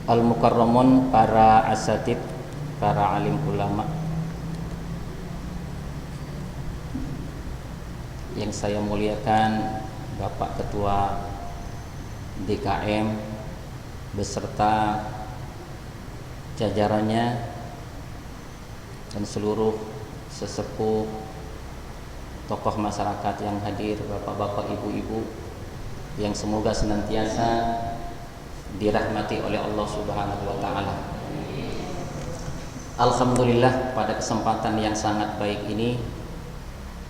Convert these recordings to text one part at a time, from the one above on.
Al-Mukarramun, para asatid, para alim ulama yang saya muliakan, Bapak Ketua DKM beserta jajarannya dan seluruh sesepuh tokoh masyarakat yang hadir, bapak-bapak, ibu-ibu yang semoga senantiasa dirahmati oleh Allah Subhanahu wa taala. Alhamdulillah, pada kesempatan yang sangat baik ini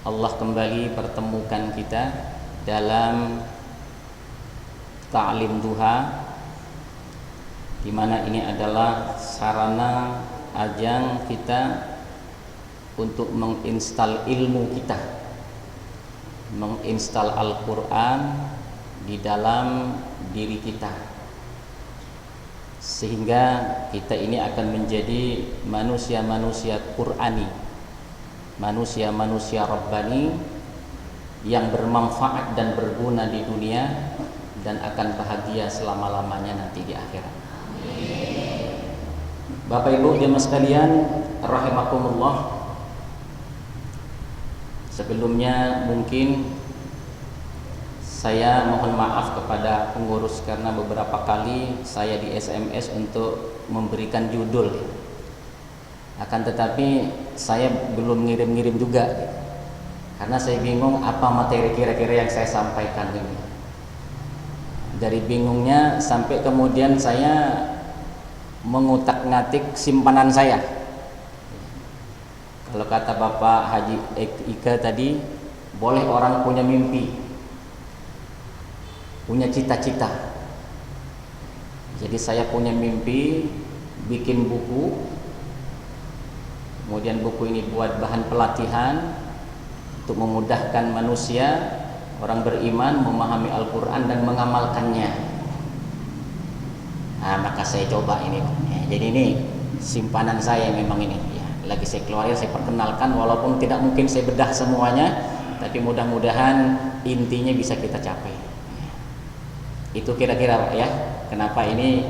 Allah kembali pertemukan kita dalam ta'lim duha, di mana ini adalah sarana ajang kita untuk menginstal ilmu kita, menginstal Al-Quran di dalam diri kita, sehingga kita ini akan menjadi manusia-manusia Qur'ani, manusia-manusia Rabbani yang bermanfaat dan berguna di dunia dan akan bahagia selama-lamanya nanti di akhirat. Bapak Ibu jemaah sekalian rahimakumullah, sebelumnya mungkin saya mohon maaf kepada pengurus karena beberapa kali saya di SMS untuk memberikan judul, akan tetapi saya belum ngirim-ngirim juga karena saya bingung apa materi kira-kira yang saya sampaikan ini. Dari bingungnya sampai kemudian saya mengutak-ngatik simpanan saya. Kalau kata Bapak Haji Ika tadi, boleh orang punya mimpi, punya cita-cita. Jadi saya punya mimpi bikin buku, kemudian buku ini buat bahan pelatihan untuk memudahkan manusia, orang beriman memahami Al-Quran dan mengamalkannya. Nah, maka saya coba ini. Ya, jadi ini simpanan saya memang ini. Ya, lagi saya keluarin, saya perkenalkan, walaupun tidak mungkin saya bedah semuanya, tapi mudah-mudahan intinya bisa kita capai. Itu kira-kira Pak ya, kenapa ini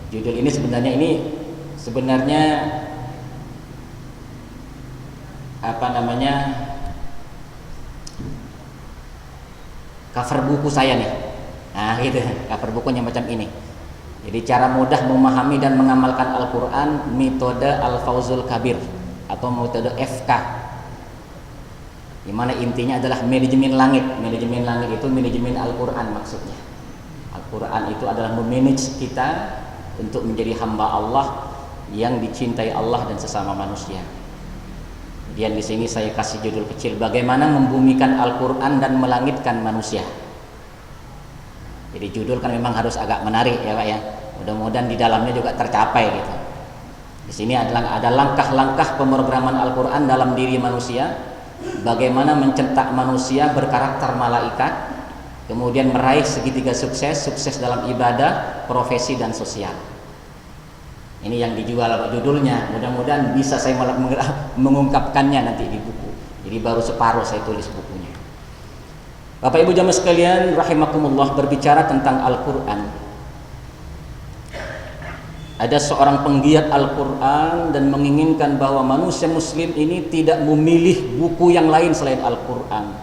judul ini sebenarnya apa namanya, cover buku saya nih. Nah gitu, cover bukunya macam ini. Jadi cara mudah memahami dan mengamalkan Al-Quran, metode Al-Fawzul Kabir atau metode FK, dimana intinya adalah manajemen langit. Manajemen langit itu manajemen Al-Quran maksudnya. Al-Quran itu adalah memanage kita untuk menjadi hamba Allah yang dicintai Allah dan sesama manusia. Kemudian di sini saya kasih judul kecil, bagaimana membumikan Al-Quran dan melangitkan manusia. Jadi judul kan memang harus agak menarik ya Pak ya. Mudah-mudahan di dalamnya juga tercapai gitu. Di sini ada langkah-langkah pemrograman Al-Quran dalam diri manusia, bagaimana mencetak manusia berkarakter malaikat, kemudian meraih segitiga sukses dalam ibadah, profesi dan sosial. Ini yang dijual judulnya. Mudah-mudahan bisa saya mengungkapkannya nanti di buku. Jadi baru separuh saya tulis bukunya. Bapak Ibu jamaah sekalian rahimakumullah, berbicara tentang Al-Quran. Ada seorang penggiat Al-Quran dan menginginkan bahwa manusia muslim ini tidak memilih buku yang lain selain Al-Quran.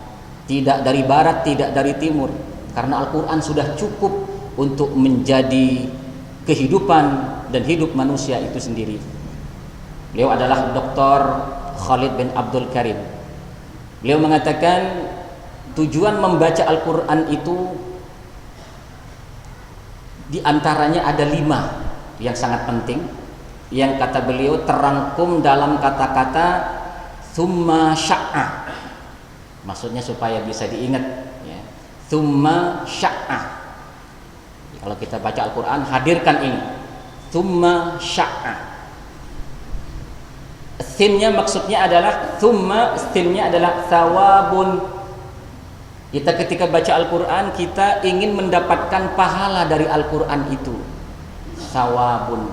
Tidak dari barat, tidak dari timur. Karena Al-Quran sudah cukup untuk menjadi kehidupan dan hidup manusia itu sendiri. Beliau adalah Dr. Khalid bin Abdul Karim. Beliau mengatakan tujuan membaca Al-Quran itu diantaranya ada 5 yang sangat penting, yang kata beliau terangkum dalam kata-kata thumma sya'a. Maksudnya supaya bisa diingat ya. Thumma sya'a. Kalau kita baca Al-Quran, hadirkan ini thumma sya'a. Thinnya maksudnya adalah thinnya adalah thawabun. Kita ketika baca Al-Quran, kita ingin mendapatkan pahala dari Al-Quran itu, thawabun,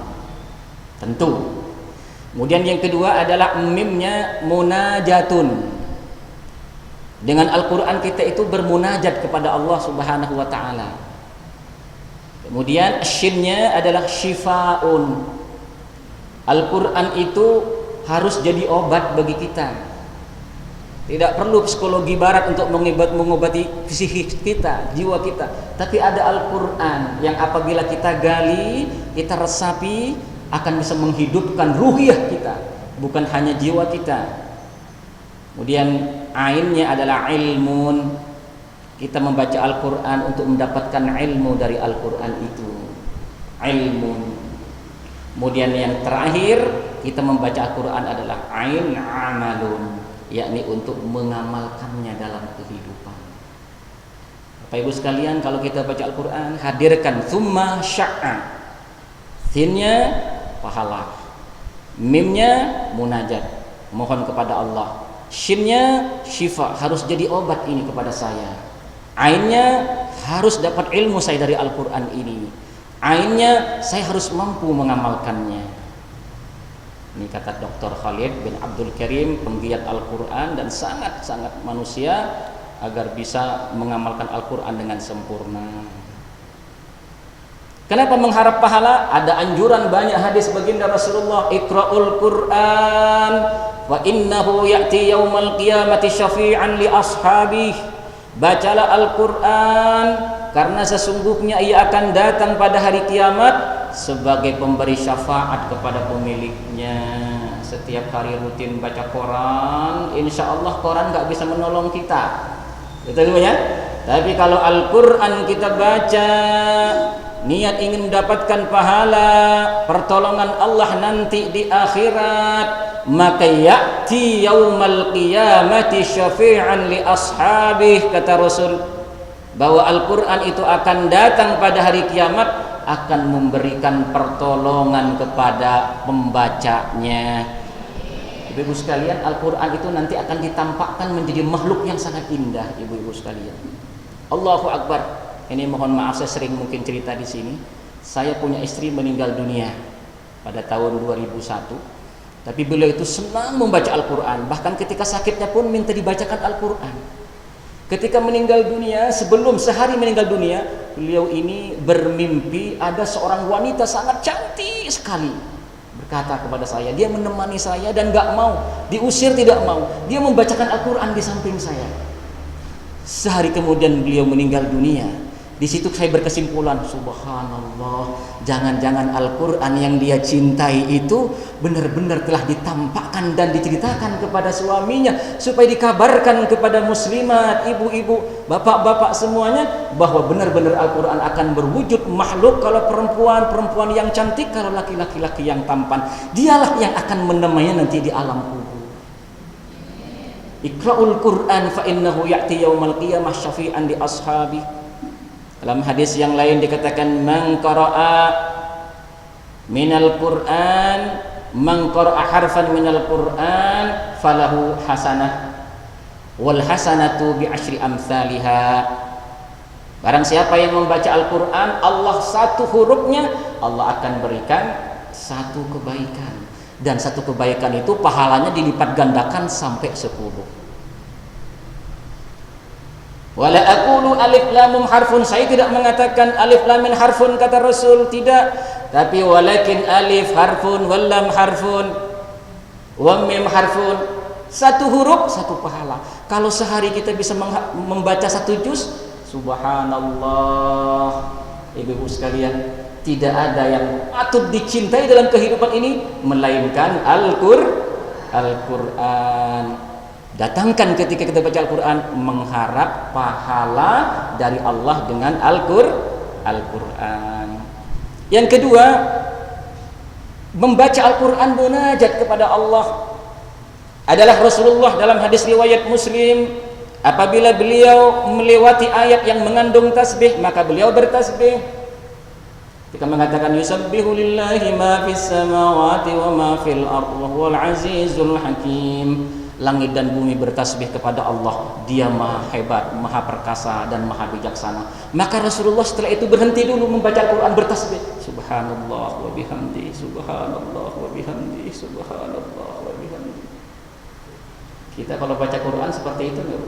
tentu. Kemudian yang kedua adalah mimnya munajatun. Dengan Al-Quran kita itu bermunajat kepada Allah Subhanahu wa ta'ala. Kemudian shinnya adalah syifaun. Al-Quran itu harus jadi obat bagi kita. Tidak perlu psikologi barat untuk mengobati psikis kita, jiwa kita. Tapi ada Al-Quran yang apabila kita gali, kita resapi, akan bisa menghidupkan ruhiyah kita, bukan hanya jiwa kita. Kemudian ainnya adalah ilmun. Kita membaca Al-Quran untuk mendapatkan ilmu dari Al-Quran itu, ilmu. Kemudian yang terakhir, kita membaca Al-Quran adalah ain amalun, yakni untuk mengamalkannya dalam kehidupan. Bapak Ibu sekalian, kalau kita baca Al-Quran, hadirkan thumma sya'a. Sinnya pahala, mimnya munajat, mohon kepada Allah. Shinnya syifa, harus jadi obat ini kepada saya. Ainnya harus dapat ilmu saya dari Al-Quran ini. Ainnya saya harus mampu mengamalkannya. Ini kata Dr. Khalid bin Abdul Karim, penggiat Al-Quran dan sangat-sangat manusia agar bisa mengamalkan Al-Quran dengan sempurna. Kenapa mengharap pahala? Ada anjuran banyak hadis baginda Rasulullah, Iqra'ul Quran wa innahu ya'ti yaumal qiyamati syafi'an li ashabihi. Bacalah Al-Quran karena sesungguhnya ia akan datang pada hari kiamat sebagai pemberi syafaat kepada pemiliknya. Setiap hari rutin baca Quran, insya Allah Quran gak bisa menolong kita, betul ya? Tapi kalau Al-Quran kita baca, niat ingin mendapatkan pahala, pertolongan Allah nanti di akhirat, maka ya'ti yaumal qiyamati syafi'an li ashabih, kata Rasul, bahwa Al-Quran itu akan datang pada hari kiamat, akan memberikan pertolongan kepada pembacanya. Ibu-ibu sekalian, Al-Quran itu nanti akan ditampakkan menjadi makhluk yang sangat indah, ibu-ibu sekalian. Allahu Akbar. Ini mohon maaf, saya sering mungkin cerita di sini. Saya punya istri meninggal dunia pada tahun 2001. Tapi beliau itu senang membaca Al-Quran. Bahkan ketika sakitnya pun minta dibacakan Al-Quran. Ketika meninggal dunia, sebelum sehari meninggal dunia, beliau ini bermimpi ada seorang wanita sangat cantik sekali. Berkata kepada saya, dia menemani saya dan gak mau, diusir tidak mau. Dia membacakan Al-Quran di samping saya. Sehari kemudian beliau meninggal dunia. Di situ saya berkesimpulan, subhanallah, jangan-jangan Al-Quran yang dia cintai itu benar-benar telah ditampakkan dan diceritakan kepada suaminya, supaya dikabarkan kepada muslimat, ibu-ibu, bapak-bapak semuanya, bahwa benar-benar Al-Quran akan berwujud makhluk. Kalau perempuan yang cantik, kalau laki-laki yang tampan, dialah yang akan menemaninya nanti di alam kubur. Iqra'ul Quran fa innahu ya'ti yaumal qiyamah syafi'an li ashabi. Dalam hadis yang lain dikatakan, man qara'a minal Qur'an, man qara'a harfan minal Qur'an falahu hasanah wal hasanatu bi asyri amsalha. Barang siapa yang membaca Al-Quran, Allah satu hurufnya, Allah akan berikan satu kebaikan, dan satu kebaikan itu pahalanya dilipat gandakan sampai 10. Wala aqulu alif lam mim harfun, saya tidak mengatakan alif lam mim harfun kata Rasul, tidak, tapi walakin alif harfun wal lam harfun wa mim harfun, satu huruf satu pahala. Kalau sehari kita bisa membaca satu juz, subhanallah. Ibu-ibu sekalian, tidak ada yang patut dicintai dalam kehidupan ini melainkan Al-Quran. Datangkan ketika kita baca Al-Quran, mengharap pahala dari Allah dengan Al-Quran. Yang kedua, membaca Al-Quran munajat kepada Allah. Adalah Rasulullah dalam hadis riwayat Muslim, apabila beliau melewati ayat yang mengandung tasbih, maka beliau bertasbih. Kita mengatakan yusabbihu lillahi ma fis samawati wa ma fil ardi wa huwal azizul hakim. Langit dan bumi bertasbih kepada Allah, dia maha hebat, maha perkasa dan maha bijaksana. Maka Rasulullah setelah itu berhenti dulu membaca Al-Quran, bertasbih, subhanallah wa bihamdi, subhanallah wa bihamdi, subhanallah wa bihamdi. Kita kalau baca Quran seperti itu enggak?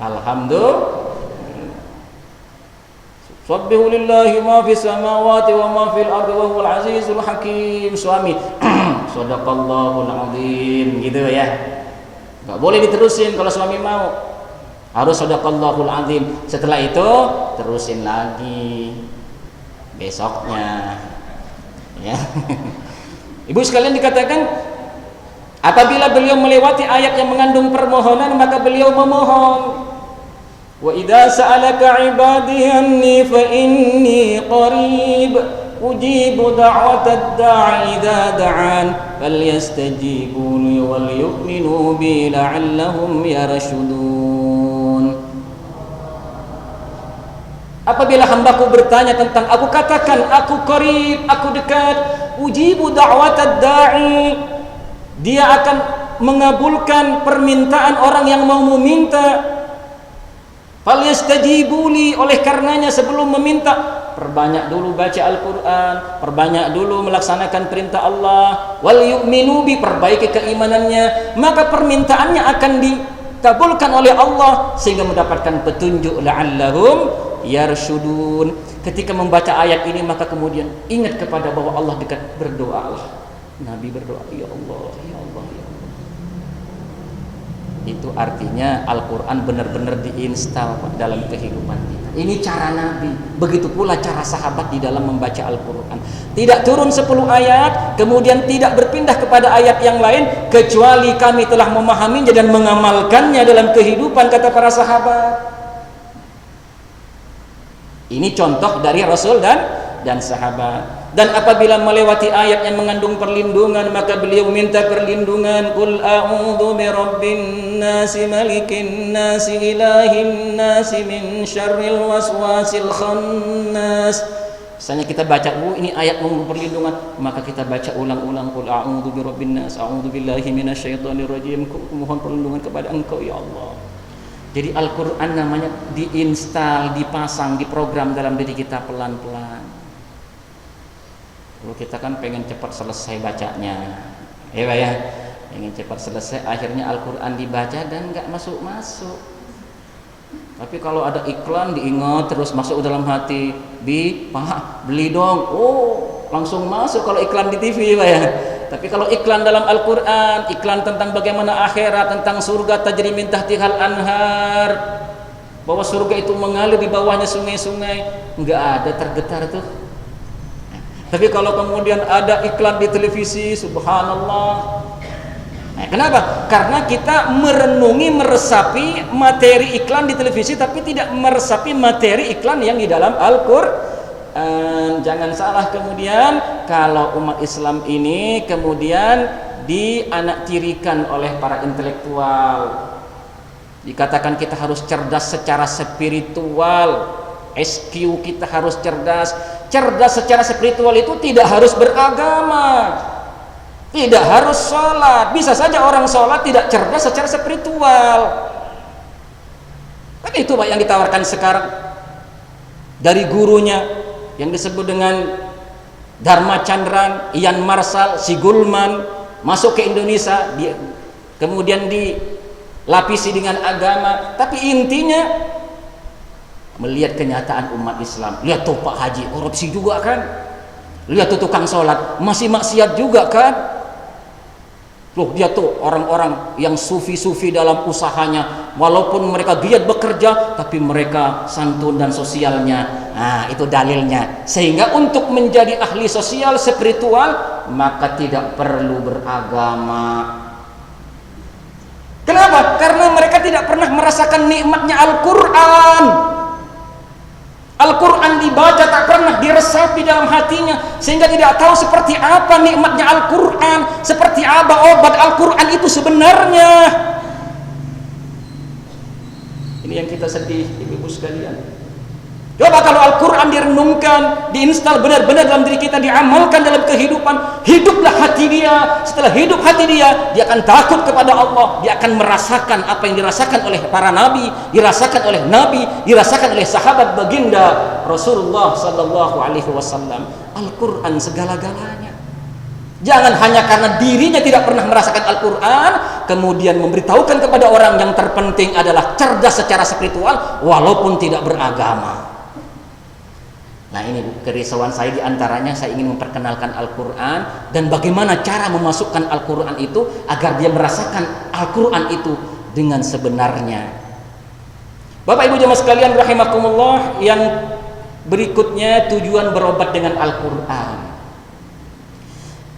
Alhamdulillah, Sabbihu lillahi ma fis samawati wa ma fil ardi wa huwal azizul hakim. Suami, shadaqallahul azim, gitu ya. Enggak boleh diterusin kalau suami mau. Harus shadaqallahul azim. Setelah itu terusin lagi besoknya. Ya. Ibu sekalian, dikatakan apabila beliau melewati ayat yang mengandung permohonan, maka beliau memohon. Wa idza sa'alaka 'ibadi anni fa inni qarib ujibu da'watad da'i idza da'an falyastajibu li wal yu'minu bi la'allahum yarshudun. Apabila hambaku bertanya tentang aku, katakan aku qarib, aku dekat. Ujibu da'watad da'i, dia akan mengabulkan permintaan orang yang mau meminta. Falyastajibuli, oleh karenanya sebelum meminta perbanyak dulu baca Al-Quran, perbanyak dulu melaksanakan perintah Allah. Wal yu'minu bi, perbaiki keimanannya, maka permintaannya akan dikabulkan oleh Allah sehingga mendapatkan petunjuk. La'allahum yarshudun. Ketika membaca ayat ini maka kemudian ingat kepada bahwa Allah dekat, berdoalah. Nabi berdoa, ya Allah, ya Allah, ya Allah. Itu artinya Al-Quran benar-benar diinstal dalam kehidupan kita. Ini cara Nabi. Begitu pula cara sahabat di dalam membaca Al-Quran. Tidak turun 10 ayat kemudian tidak berpindah kepada ayat yang lain, kecuali kami telah memahaminya dan mengamalkannya dalam kehidupan, kata para sahabat. Ini contoh dari Rasul dan sahabat. Dan apabila melewati ayat yang mengandung perlindungan, maka beliau minta perlindungan. Qul a'udzu birabbin nasi malikin nasi ilahin nasi min syarril waswasil khannas. Misalnya kita baca, ini ayat mengandung perlindungan, maka kita baca ulang-ulang. Qul a'udzu birabbin nas, a'udzu billahi minasyaitonir rajim. Mohon perlindungan kepada Engkau ya Allah. Jadi Al-Quran namanya diinstal, dipasang, diprogram dalam diri kita pelan-pelan. Kalau kita kan pengen cepat selesai bacanya, ya Pak ya, pengen cepat selesai, akhirnya Al-Quran dibaca dan nggak masuk-masuk. Tapi kalau ada iklan diingat terus masuk dalam hati, Pak beli dong, oh langsung masuk kalau iklan di TV Pak ya. Tapi kalau iklan dalam Al-Quran, iklan tentang bagaimana akhirat, tentang surga tajri min tahtihal anhar, bahwa surga itu mengalir di bawahnya sungai-sungai, nggak ada tergetar tuh. Tapi kalau kemudian ada iklan di televisi, subhanallah. Nah, kenapa? Karena kita merenungi, meresapi materi iklan di televisi, tapi tidak meresapi materi iklan yang di dalam Al-Quran. Jangan salah kemudian kalau umat Islam ini kemudian dianaktirikan oleh para intelektual. Dikatakan kita harus cerdas secara spiritual. SQ kita harus cerdas. Cerdas secara spiritual itu tidak harus beragama, tidak harus sholat. Bisa saja orang sholat tidak cerdas secara spiritual. Kan itu Pak yang ditawarkan sekarang dari gurunya yang disebut dengan Dharma Chandran, Ian Marshall, si Gulman, masuk ke Indonesia, kemudian dilapisi dengan agama, tapi intinya melihat kenyataan umat Islam. Lihat tuh Pak Haji, korupsi juga kan. Lihat tuh tukang sholat, masih maksiat juga kan. Loh, dia tuh orang-orang yang sufi-sufi dalam usahanya, walaupun mereka giat bekerja, tapi mereka santun dan sosialnya. Nah, itu dalilnya. Sehingga untuk menjadi ahli sosial spiritual, maka tidak perlu beragama. Kenapa? Karena mereka tidak pernah merasakan nikmatnya Al-Quran. Al-Quran dibaca tak pernah diresapi dalam hatinya, sehingga tidak tahu seperti apa nikmatnya Al-Quran, seperti apa obat Al-Quran itu sebenarnya. Ini yang kita sedih, ibu-ibu sekalian. Coba kalau Al-Quran direnungkan, diinstal benar-benar dalam diri kita, diamalkan dalam kehidupan, hiduplah hati dia. Setelah hidup hati dia, dia akan takut kepada Allah. Dia akan merasakan apa yang dirasakan oleh para nabi, dirasakan oleh nabi, dirasakan oleh sahabat baginda Rasulullah sallallahu alaihi wasallam. Al-Quran segala-galanya. Jangan hanya karena dirinya tidak pernah merasakan Al-Quran, kemudian memberitahukan kepada orang yang terpenting adalah cerdas secara spiritual walaupun tidak beragama. Nah ini kerisauan saya, diantaranya saya ingin memperkenalkan Al-Quran dan bagaimana cara memasukkan Al-Quran itu agar dia merasakan Al-Quran itu dengan sebenarnya. Bapak Ibu jemaah sekalian rahimakumullah, yang berikutnya tujuan berobat dengan Al-Quran.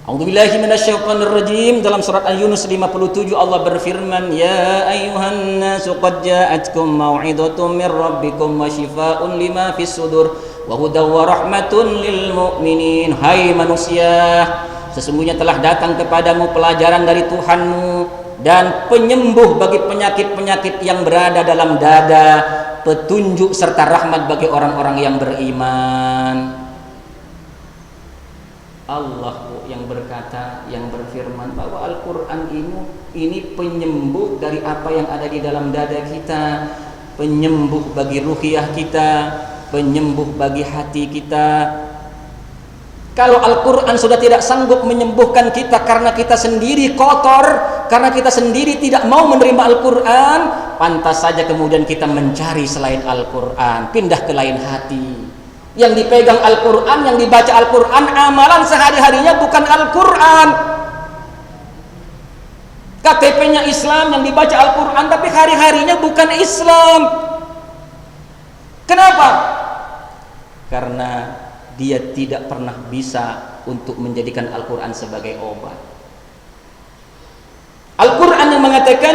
A'udzubillahi minasyaitonirrajim. Dalam surat Al-Yunus 57 Allah berfirman, ya ayyuhan nasu qad ja'atkum mau'izatum mir rabbikum wa shifaa'un lima fis sudur wa hudaw wa rahmatun lil mu'minin. Hai manusia, sesungguhnya telah datang kepadamu pelajaran dari Tuhanmu dan penyembuh bagi penyakit-penyakit yang berada dalam dada, petunjuk serta rahmat bagi orang-orang yang beriman. Allah yang berkata, yang berfirman bahwa Al-Quran ini penyembuh dari apa yang ada di dalam dada kita, penyembuh bagi ruhiyah kita, penyembuh bagi hati kita. Kalau Al-Quran sudah tidak sanggup menyembuhkan kita karena kita sendiri kotor, karena kita sendiri tidak mau menerima Al-Quran, pantas saja kemudian kita mencari selain Al-Quran, pindah ke lain hati. Yang dipegang Al-Quran, yang dibaca Al-Quran, amalan sehari-harinya bukan Al-Quran. KTP-nya Islam, yang dibaca Al-Quran, tapi hari-harinya bukan Islam. Kenapa? Karena dia tidak pernah bisa untuk menjadikan Al-Quran sebagai obat. Al-Quran yang mengatakan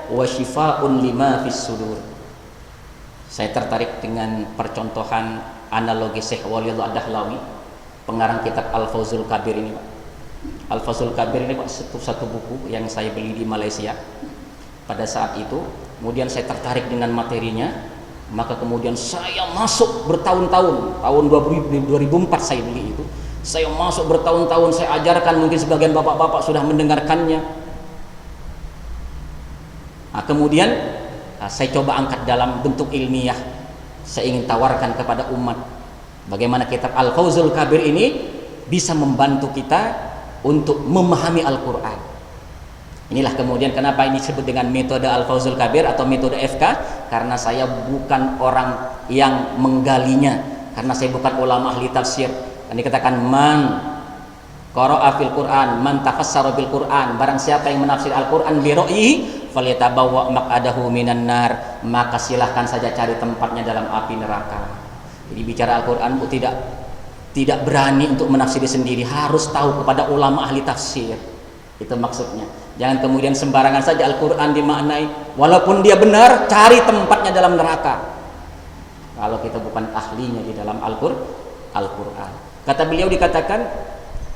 wa shifaa'un lima fis sudur. Saya tertarik dengan percontohan analogi Syekh Waliyullah Ad-Dahlawi, pengarang kitab Al-Fawzul Kabir ini, Pak. Al-Fawzul Kabir ini, Pak, satu buku yang saya beli di Malaysia pada saat itu. Kemudian saya tertarik dengan materinya, maka kemudian saya masuk bertahun-tahun, tahun 2004 saya beli itu. Saya masuk bertahun-tahun, saya ajarkan, mungkin sebagian bapak-bapak sudah mendengarkannya. Nah, kemudian saya coba angkat dalam bentuk ilmiah. Saya ingin tawarkan kepada umat bagaimana kitab Al-Fawzul Kabir ini bisa membantu kita untuk memahami Al-Quran. Inilah kemudian kenapa ini disebut dengan metode Al-Fawzul Kabir atau metode FK, karena saya bukan orang yang menggalinya, karena saya bukan ulama ahli tafsir. Dan dikatakan man qara'a fil Quran, man tafassara bil Quran, barang siapa yang menafsir Al-Quran bi ra'yihi falyatabawwa maq'adahu minan nar, maka silahkan saja cari tempatnya dalam api neraka. Jadi bicara Al-Quran tidak berani untuk menafsiri sendiri, harus tahu kepada ulama ahli tafsir. Itu maksudnya. Jangan kemudian sembarangan saja Al-Quran dimaknai, walaupun dia benar, cari tempatnya dalam neraka kalau kita bukan ahlinya di dalam Al-Quran. Kata beliau, dikatakan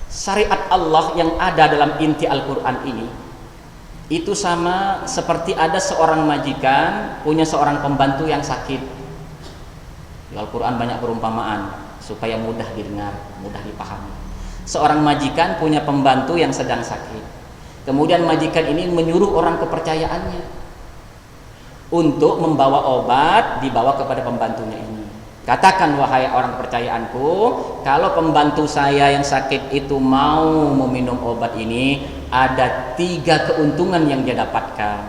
syariat Allah yang ada dalam inti Al-Quran ini itu sama seperti ada seorang majikan punya seorang pembantu yang sakit. Di Al-Quran banyak perumpamaan supaya mudah didengar, mudah dipahami. Seorang majikan punya pembantu yang sedang sakit. Kemudian majikan ini menyuruh orang kepercayaannya untuk membawa obat, dibawa kepada pembantunya ini. Katakan, wahai orang kepercayaanku, kalau pembantu saya yang sakit itu mau meminum obat ini, ada 3 keuntungan yang dia dapatkan.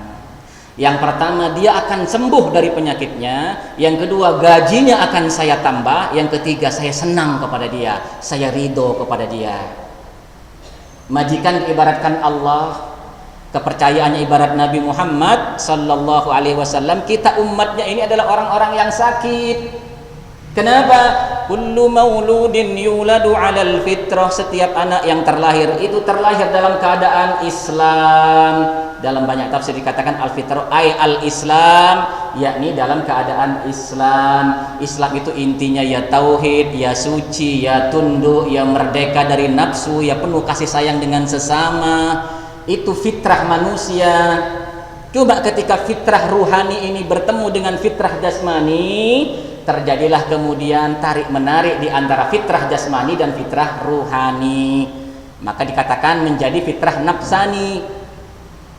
Yang pertama, dia akan sembuh dari penyakitnya. Yang kedua, gajinya akan saya tambah. Yang ketiga, saya senang kepada dia, saya ridho kepada dia. Majikan diibaratkan Allah, kepercayaannya ibarat Nabi Muhammad sallallahu alaihi wasallam. Kita umatnya ini adalah orang-orang yang sakit. Kenapa? Kullu mauludin yuladu 'alal fitrah. Setiap anak yang terlahir itu terlahir dalam keadaan Islam. Dalam banyak tafsir dikatakan al-fitrah ay al-Islam, yakni dalam keadaan Islam. Islam itu intinya ya tauhid, ya suci, ya tunduk, ya merdeka dari nafsu, ya penuh kasih sayang dengan sesama. Itu fitrah manusia. Coba ketika fitrah ruhani ini bertemu dengan fitrah jasmani, terjadilah kemudian tarik-menarik di antara fitrah jasmani dan fitrah ruhani. Maka dikatakan menjadi fitrah nafsani.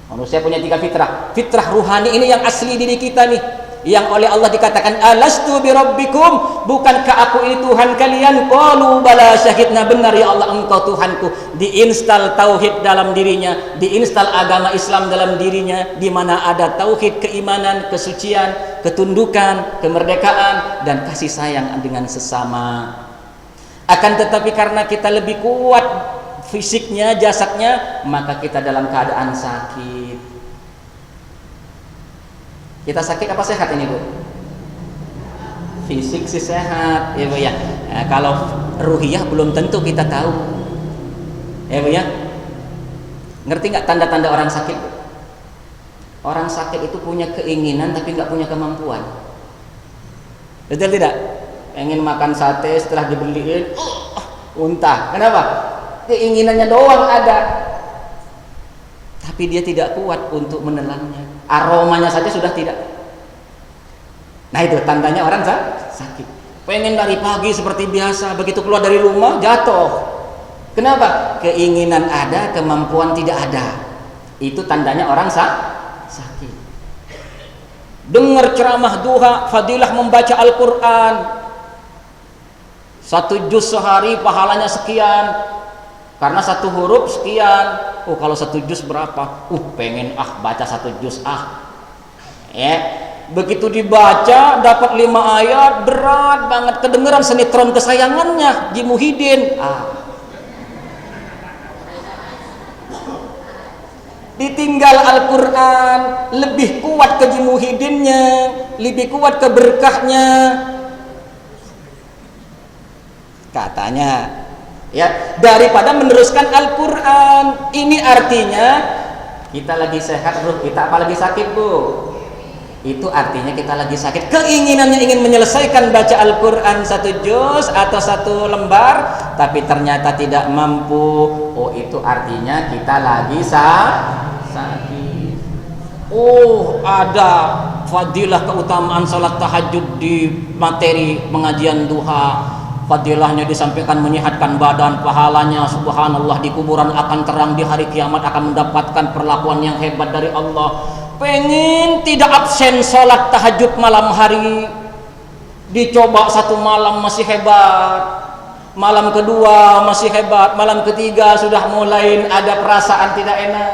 Manusia punya 3 fitrah. Fitrah ruhani ini yang asli diri kita nih, yang oleh Allah dikatakan alastu birabbikum, bukankah aku ini Tuhan kalian? Qalu bala syahidna, benar ya Allah engkau Tuhanku. Diinstal tauhid dalam dirinya, diinstal agama Islam dalam dirinya, di mana ada tauhid, keimanan, kesucian, ketundukan, kemerdekaan, dan kasih sayang dengan sesama. Akan tetapi karena kita lebih kuat fisiknya, jasadnya, maka kita dalam keadaan sakit. Kita sakit apa sehat ini, Bu? Fisik sih sehat, ya Bu ya. Nah, kalau ruhiyah belum tentu kita tahu, ya Bu ya. Ngerti nggak tanda-tanda orang sakit, Bu? Orang sakit itu punya keinginan tapi nggak punya kemampuan. Betul tidak? Pengen makan sate, setelah dibeliin, muntah. Kenapa? Keinginannya doang ada, tapi dia tidak kuat untuk menelannya. Aromanya saja sudah tidak. Nah itu tandanya orang sakit. Pengen dari pagi seperti biasa, begitu keluar dari rumah jatuh. Kenapa? Keinginan ada, kemampuan tidak ada. Itu tandanya orang sakit. Dengar ceramah duha, fadilah membaca Al-Quran, 1 juz sehari pahalanya sekian, karena 1 huruf sekian. Oh kalau 1 juz berapa? Pengen baca 1 juz ya. Begitu dibaca dapat 5 ayat, berat banget, kedengeran sinetron kesayangannya Ji Muhyiddin. Ditinggal Al-Quran, lebih kuat ke Ji Muhyiddinnya, lebih kuat ke berkahnya katanya, ya, daripada meneruskan Al-Quran. Ini artinya kita lagi sehat, ruh kita apa lagi sakit, Bu? Itu artinya kita lagi sakit. Keinginannya ingin menyelesaikan baca Al-Quran 1 juz atau 1 lembar, tapi ternyata tidak mampu. Oh itu artinya kita lagi sakit. Oh ada fadilah keutamaan salat tahajud di materi pengajian duha. Fadilahnya disampaikan menyehatkan badan, pahalanya subhanallah di kuburan akan terang, di hari kiamat akan mendapatkan perlakuan yang hebat dari Allah. Pengen tidak absen sholat tahajud malam hari, dicoba 1 malam masih hebat, malam kedua masih hebat, malam ketiga sudah mulai ada perasaan tidak enak,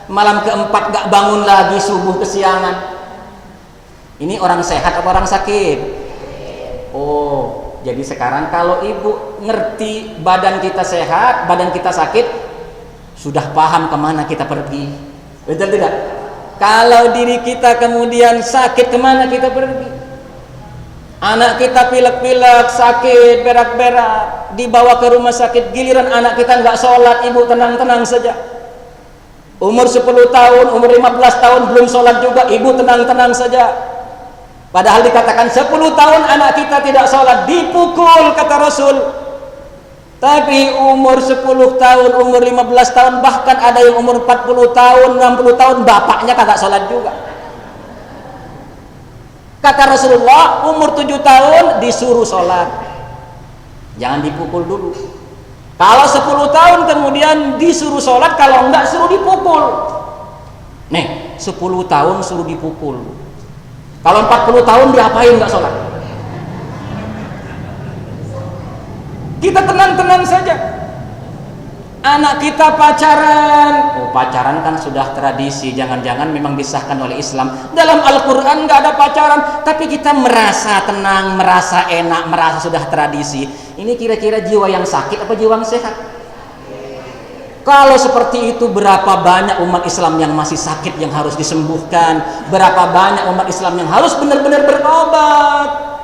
malam keempat gak bangun lagi, subuh kesiangan. Ini orang sehat atau orang sakit? Oh, jadi sekarang kalau ibu ngerti badan kita sehat, badan kita sakit, sudah paham kemana kita pergi. Betul tidak? Kalau diri kita kemudian sakit, kemana kita pergi? Anak kita pilek-pilek, sakit, berak-berak, dibawa ke rumah sakit, giliran anak kita nggak sholat, ibu tenang-tenang saja. Umur 10 tahun, umur 15 tahun belum sholat juga, ibu tenang-tenang saja. Padahal dikatakan 10 tahun anak kita tidak sholat, dipukul kata Rasul. Tapi umur 10 tahun, umur 15 tahun, bahkan ada yang umur 40 tahun, 60 tahun, bapaknya kagak sholat juga. Kata Rasulullah, umur 7 tahun disuruh sholat, jangan dipukul dulu. Kalau 10 tahun kemudian disuruh sholat, kalau enggak suruh dipukul. Nih, 10 tahun suruh dipukul. Kalau 40 tahun diapain nggak sholat? Kita tenang-tenang saja. Anak kita pacaran, pacaran kan sudah tradisi, jangan-jangan memang disahkan oleh Islam. Dalam Al-Quran nggak ada pacaran, tapi kita merasa tenang, merasa enak, merasa sudah tradisi. Ini kira-kira jiwa yang sakit apa jiwa yang sehat? Kalau seperti itu, berapa banyak umat Islam yang masih sakit yang harus disembuhkan, berapa banyak umat Islam yang harus benar-benar berobat.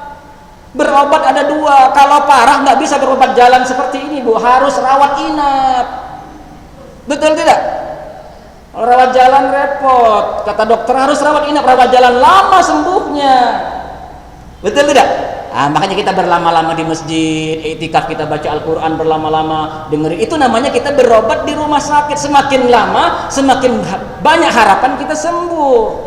Berobat ada 2, kalau parah nggak bisa berobat jalan seperti ini, Bu, harus rawat inap. Betul tidak? Rawat jalan repot, kata dokter harus rawat inap, rawat jalan lama sembuhnya. Betul tidak? Makanya kita berlama-lama di masjid, iktikaf, kita baca Al-Quran berlama-lama, dengerin. Itu namanya kita berobat di rumah sakit. Semakin lama, semakin banyak harapan kita sembuh.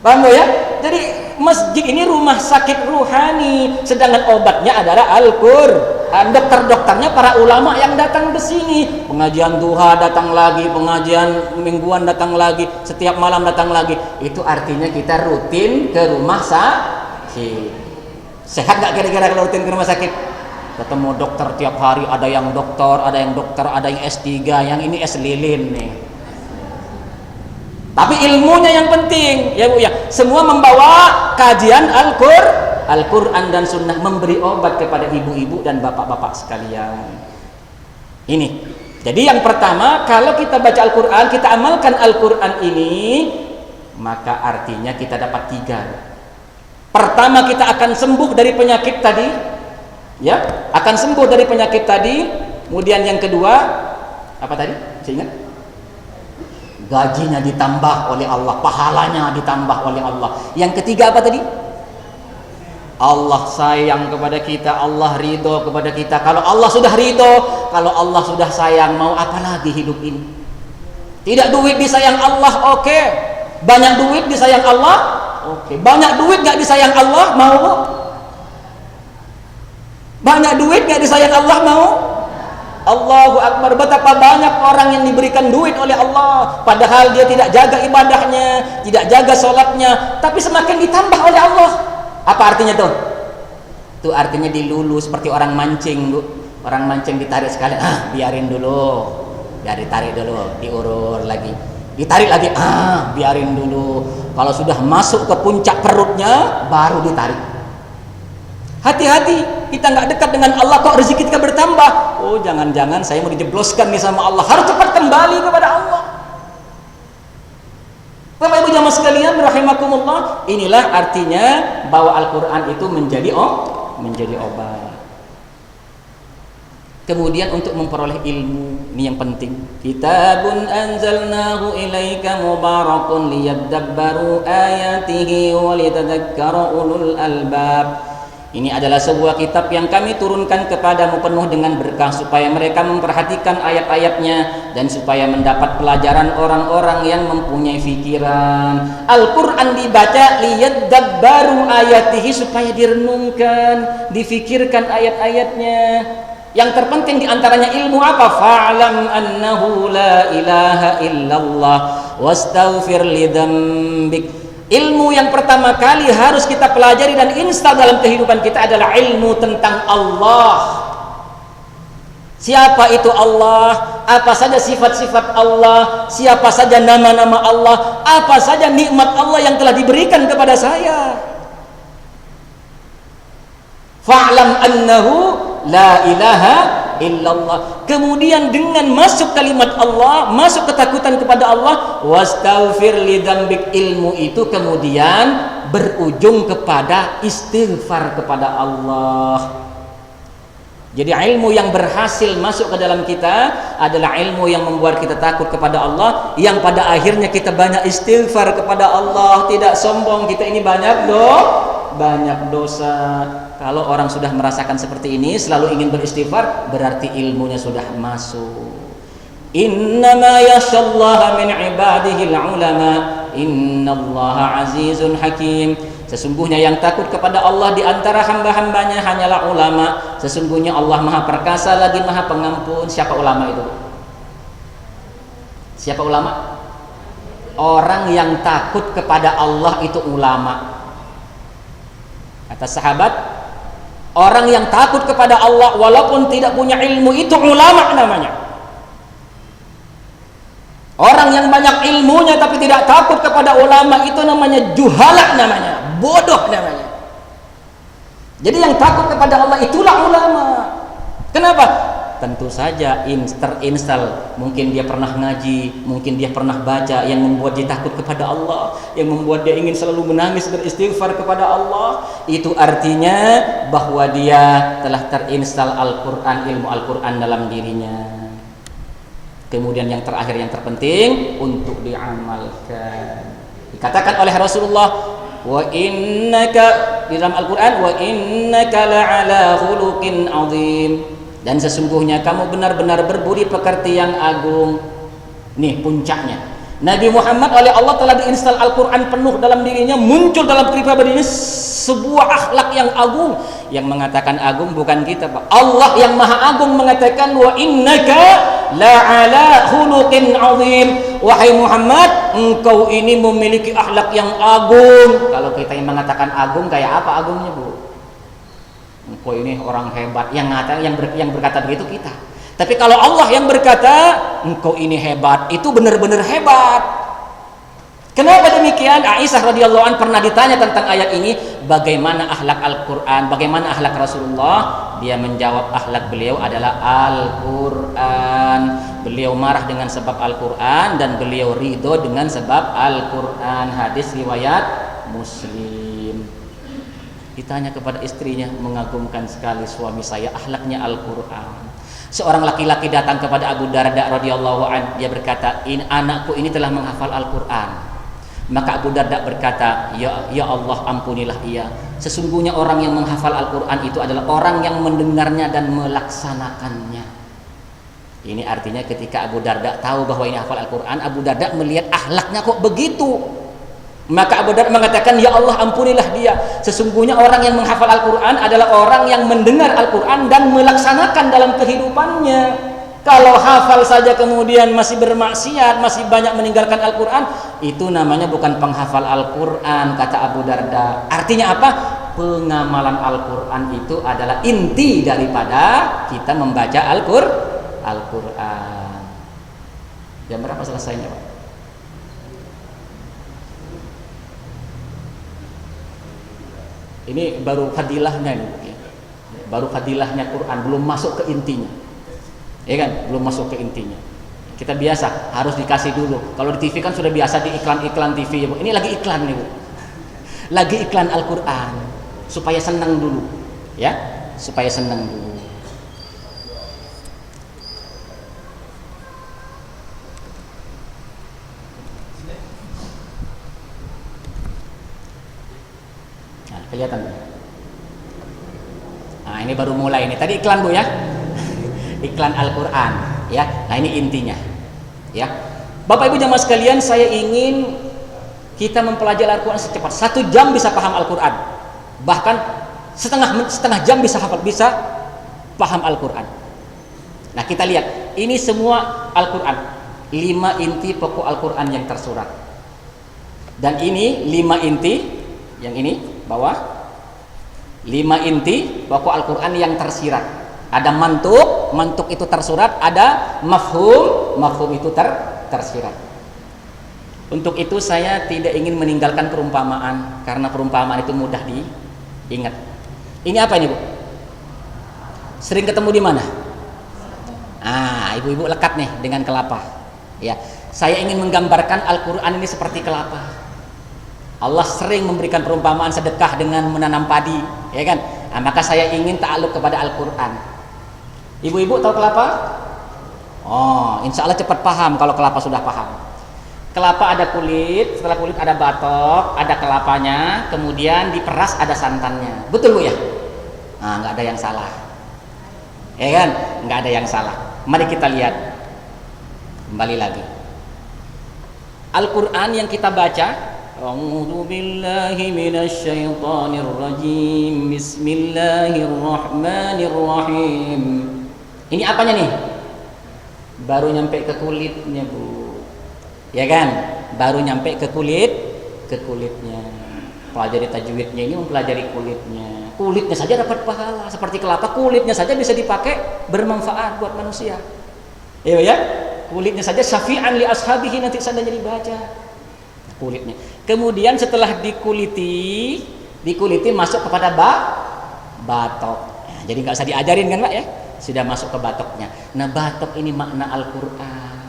Paham ya? Jadi masjid ini rumah sakit ruhani, sedangkan obatnya adalah Al-Quran. Dokter-dokternya para ulama yang datang ke sini. Pengajian duha datang lagi, pengajian mingguan datang lagi, setiap malam datang lagi. Itu artinya kita rutin ke rumah sakit. Sehat gak kira-kira kalau rutin ke rumah sakit? Ketemu dokter tiap hari, ada yang dokter, ada yang S3, yang ini S lilin nih. Tapi ilmunya yang penting, ya Bu ya. Semua membawa kajian Al-Quran. Al-Quran dan Sunnah memberi obat kepada ibu-ibu dan bapak-bapak sekalian. Ini. Jadi yang pertama, kalau kita baca Al-Quran, kita amalkan Al-Quran ini, maka artinya kita dapat 3. Pertama, kita akan sembuh dari penyakit tadi, ya, akan sembuh dari penyakit tadi. Kemudian yang kedua, apa tadi? Saya ingat? Gajinya ditambah oleh Allah, pahalanya ditambah oleh Allah. Yang ketiga apa tadi? Allah sayang kepada kita, Allah ridho kepada kita. Kalau Allah sudah ridho, kalau Allah sudah sayang, mau apa lagi hidup ini? Tidak duit disayang Allah, oke. Banyak duit disayang Allah, oke. Banyak duit gak disayang Allah, mau? Banyak duit gak disayang Allah, mau? Allahu Akbar. Betapa banyak orang yang diberikan duit oleh Allah, padahal dia tidak jaga ibadahnya, tidak jaga sholatnya, tapi semakin ditambah oleh Allah. Apa artinya tuh? Itu artinya dilulu, seperti orang mancing, Bu. Orang mancing ditarik sekali, biarin dulu. Biar ditarik dulu, diurut lagi. Ditarik lagi, biarin dulu. Kalau sudah masuk ke puncak perutnya, baru ditarik. Hati-hati, kita nggak dekat dengan Allah kok rezeki kita bertambah. Oh, jangan-jangan saya mau dijebloskan nih sama Allah. Harus cepat kembali kepada Allah. Bapak Ibu jamaah sekalian rahimakumullah, inilah artinya bahwa Al-Quran itu menjadi obat. Kemudian untuk memperoleh ilmu, ini yang penting. Kitabun anzalnahu ilaika mubarakun liyadabbaru ayatihi waliyatadzakkara ulul albab. Ini adalah sebuah kitab yang kami turunkan kepadamu penuh dengan berkah, supaya mereka memperhatikan ayat-ayatnya dan supaya mendapat pelajaran orang-orang yang mempunyai fikiran. Al-Quran dibaca liyadabbaru ayatihi, supaya direnungkan, difikirkan ayat-ayatnya. Yang terpenting diantaranya ilmu apa? Fa'lam annahu la ilaha illallah wastaghfir lidzambik. Ilmu yang pertama kali harus kita pelajari dan install dalam kehidupan kita adalah ilmu tentang Allah. Siapa itu Allah? Apa saja sifat-sifat Allah? Siapa saja nama-nama Allah? Apa saja nikmat Allah yang telah diberikan kepada saya? Fa'lam annahu la ilaha illallah. Kemudian dengan masuk kalimat Allah, masuk ketakutan kepada Allah, wastaghfir lidzambik, ilmu itu kemudian berujung kepada istighfar kepada Allah. Jadi ilmu yang berhasil masuk ke dalam kita adalah ilmu yang membuat kita takut kepada Allah, yang pada akhirnya kita banyak istighfar kepada Allah, tidak sombong kita ini banyak dosa. Kalau orang sudah merasakan seperti ini, selalu ingin beristighfar, berarti ilmunya sudah masuk. Innama yakhshallaha min ibadihil ulama, innallaha azizun hakim. Sesungguhnya yang takut kepada Allah di antara hamba-hambanya hanyalah ulama. Sesungguhnya Allah Maha Perkasa lagi Maha Pengampun. Siapa ulama itu? Siapa ulama? Orang yang takut kepada Allah itu ulama. Kata sahabat, orang yang takut kepada Allah walaupun tidak punya ilmu itu ulama namanya. Orang yang banyak ilmunya tapi tidak takut kepada ulama itu namanya juhala, namanya bodoh namanya. Jadi yang takut kepada Allah itulah ulama. Kenapa? Tentu saja terinstall, mungkin dia pernah ngaji, mungkin dia pernah baca, yang membuat dia takut kepada Allah, yang membuat dia ingin selalu menangis beristighfar kepada Allah. Itu artinya bahwa dia telah terinstall Al-Quran, ilmu Al-Quran dalam dirinya. Kemudian yang terakhir, yang terpenting untuk diamalkan. Dikatakan oleh Rasulullah, wa innaka, di dalam Al-Quran, wa innaka la'ala khuluqin azim, dan sesungguhnya kamu benar-benar berbudi pekerti yang agung. Nih puncaknya, Nabi Muhammad oleh Allah telah diinstal Al-Quran penuh dalam dirinya, muncul dalam kepribadiannya sebuah akhlak yang agung. Yang mengatakan agung bukan kita, Pak. Allah yang maha agung mengatakan, wa innaka la'ala khuluqin azim. Wahai Muhammad, engkau ini memiliki akhlak yang agung. Kalau kita yang mengatakan agung, kayak apa agungnya, Bu? Engkau ini orang hebat. Yang berkata begitu kita. Tapi kalau Allah yang berkata engkau ini hebat, itu benar-benar hebat. Kenapa demikian? Aisyah radhiyallahu an pernah ditanya tentang ayat ini, bagaimana akhlak Al-Qur'an, bagaimana akhlak Rasulullah? Dia menjawab akhlak beliau adalah Al-Qur'an. Beliau marah dengan sebab Al-Qur'an dan beliau ridho dengan sebab Al-Qur'an. Hadis riwayat Muslim. Ditanya kepada istrinya, mengagumkan sekali suami saya, akhlaknya Al-Qur'an. Seorang laki-laki datang kepada Abu Darda radhiyallahu an, dia berkata, anakku ini telah menghafal Al-Qur'an. Maka Abu Darda berkata, ya Allah, ampunilah ia. Sesungguhnya orang yang menghafal Al-Quran itu adalah orang yang mendengarnya dan melaksanakannya. Ini artinya ketika Abu Darda tahu bahwa ini hafal Al-Quran, Abu Darda melihat akhlaknya kok begitu. Maka Abu Darda mengatakan, ya Allah, ampunilah dia. Sesungguhnya orang yang menghafal Al-Quran adalah orang yang mendengar Al-Quran dan melaksanakan dalam kehidupannya. Kalau hafal saja kemudian masih bermaksiat, masih banyak meninggalkan Al-Quran, itu namanya bukan penghafal Al-Quran, kata Abu Darda. Artinya apa? Pengamalan Al-Quran itu adalah inti daripada kita membaca Al-Quran. Jam berapa selesainya, Pak? Ini baru fadilahnya ini, baru fadilahnya Quran, belum masuk ke intinya. Ya kan, belum masuk ke intinya. Kita biasa harus dikasih dulu. Kalau di TV kan sudah biasa di iklan-iklan TV ya, Bu. Ini lagi iklan nih, Bu. Lagi iklan Al-Qur'an supaya senang dulu, ya. Supaya senang dulu. Nah, kelihatan, Bu. Nah, ini baru mulai ini. Tadi iklan, Bu, ya. Iklan Al-Quran, ya. Nah, ini intinya, ya. Bapak Ibu jamaah sekalian, saya ingin kita mempelajari Al-Quran secepat. 1 jam bisa paham Al-Quran, bahkan setengah jam bisa paham Al-Quran. Nah, kita lihat ini semua Al-Quran, 5 inti pokok Al-Quran yang tersurat, dan ini 5 inti yang ini bawah, 5 inti pokok Al-Quran yang tersirat. Ada mantuk itu tersurat, ada mafhum itu tersirat. Untuk itu saya tidak ingin meninggalkan perumpamaan, karena perumpamaan itu mudah diingat. Ini apa ini, Bu? Sering ketemu di mana? Ibu-ibu lekat nih dengan kelapa. Ya, saya ingin menggambarkan Al-Quran ini seperti kelapa. Allah sering memberikan perumpamaan sedekah dengan menanam padi, ya kan? Nah, maka saya ingin ta'aluk kepada Al-Quran. Ibu-ibu tahu kelapa? Oh, insya Allah cepat paham kalau kelapa sudah paham. Kelapa ada kulit, setelah kulit ada batok, ada kelapanya, kemudian diperas ada santannya. Betul, Bu, ya? Nah, nggak ada yang salah. Ya kan? Nggak ada yang salah. Mari kita lihat. Kembali lagi. Al-Quran yang kita baca, A'udzu billahi minasy syaithanir rajim. Bismillahirrahmanirrahim. Ini apanya nih? Baru nyampe ke kulitnya, Bu. Ya kan? Baru nyampe ke kulitnya. Pelajari tajwidnya ini mempelajari kulitnya. Kulitnya saja dapat pahala. Seperti kelapa, kulitnya saja bisa dipakai bermanfaat buat manusia. Ya. Kulitnya saja syafi'an li ashabihi, nanti seandainya dibaca. Kulitnya. Kemudian setelah dikuliti masuk kepada batok. Nah, jadi nggak usah diajarin kan, Pak, ya? Sudah masuk ke batoknya. Nah, batok ini makna Al-Quran.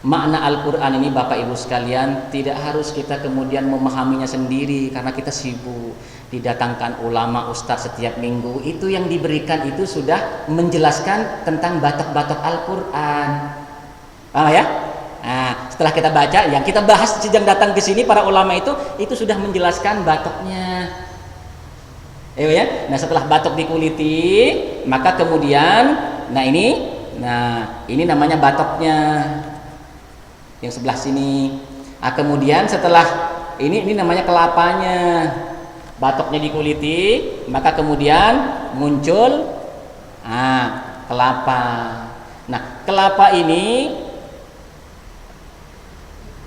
Makna Al-Quran ini, Bapak Ibu sekalian, tidak harus kita kemudian memahaminya sendiri karena kita sibuk. Didatangkan ulama, ustadz setiap minggu, itu yang diberikan itu sudah menjelaskan tentang batok-batok Al-Quran. Ya? Nah, setelah kita baca, yang kita bahas sejak datang ke sini para ulama itu sudah menjelaskan batoknya. Ya. Nah, setelah batok dikuliti, maka kemudian, ini namanya batoknya yang sebelah sini. Nah, kemudian setelah ini namanya kelapanya. Batoknya dikuliti, maka kemudian muncul kelapa. Nah, kelapa ini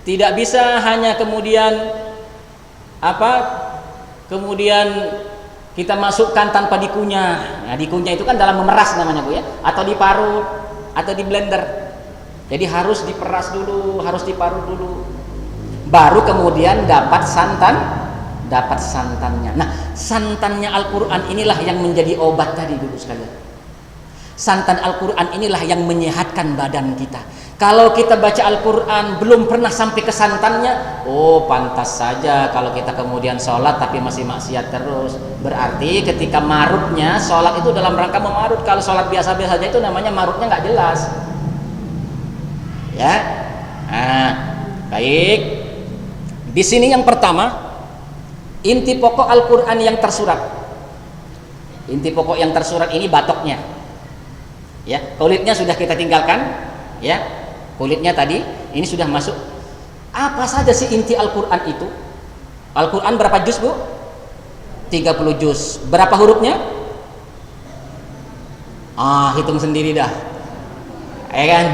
tidak bisa hanya kemudian kita masukkan tanpa dikunyah. Nah, dikunyah itu kan dalam memeras namanya, Bu, ya, atau diparut atau di blender. Jadi harus diperas dulu, harus diparut dulu. baru kemudian dapat santannya. Nah, santannya Al-Quran inilah yang menjadi obat tadi, Ibu sekalian. Santan Al-Quran inilah yang menyehatkan badan kita. Kalau kita baca Al-Quran belum pernah sampai ke santannya, oh pantas saja kalau kita kemudian sholat tapi masih maksiat terus. Berarti ketika marutnya, sholat itu dalam rangka memarut. Kalau sholat biasa-biasa saja itu namanya marutnya nggak jelas. Ya, nah, baik. Di sini yang pertama, inti pokok Al-Quran yang tersurat. Inti pokok yang tersurat ini batoknya. Ya, kulitnya sudah kita tinggalkan. Ya, kulitnya tadi ini sudah masuk. Apa saja sih inti Al-Quran itu? Al-Quran berapa juz, Bu? 30 juz. Berapa hurufnya? Hitung sendiri dah. Ya kan?